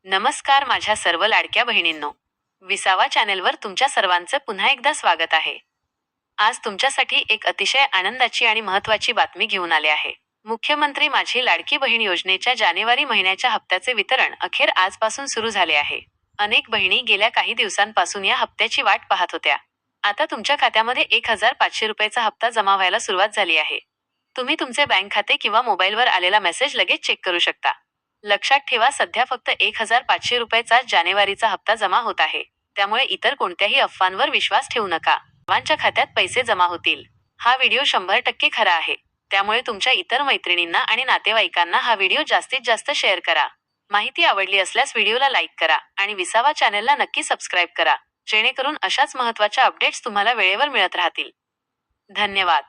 नमस्कार माझ्या सर्व लाडक्या बहिणींनो. विसावा चॅनेलवर तुमच्या सर्वांचं पुन्हा एकदा स्वागत आहे. आज तुमच्यासाठी एक अतिशय आनंदाची आणि महत्त्वाची बातमी घेऊन आले आहे. मुख्यमंत्री माझी लाडकी बहीण योजनेच्या जानेवारी महिन्याच्या हप्त्याचे वितरण अखेर आजपासून सुरू झाले आहे. अनेक बहिणी गेल्या काही दिवसांपासून या हप्त्याची वाट पाहत होत्या. आता तुमच्या खात्यामध्ये 1,500 रुपयाचा हप्ता जमा व्हायला सुरुवात झाली आहे. तुम्ही तुमचे बँक खाते किंवा मोबाईलवर आलेला मेसेज लगेच चेक करू शकता. लक्षात ठेवा, सध्या फक्त 1,500 रुपयाचाच जानेवारीचा हप्ता जमा होत आहे. त्यामुळे इतर कोणत्याही अफवांवर विश्वास ठेवू नका. सर्वांच्या खात्यात पैसे जमा होतील. हा व्हिडिओ 100% खरा आहे. त्यामुळे तुमच्या इतर मैत्रिणींना आणि नातेवाईकांना हा व्हिडिओ जास्तीत जास्त शेअर करा. माहिती आवडली असल्यास व्हिडिओला लाईक करा आणि विसावा चॅनेलला नक्की सबस्क्राईब करा, जेणेकरून अशाच महत्त्वाच्या अपडेट्स तुम्हाला वेळेवर मिळत राहतील. धन्यवाद.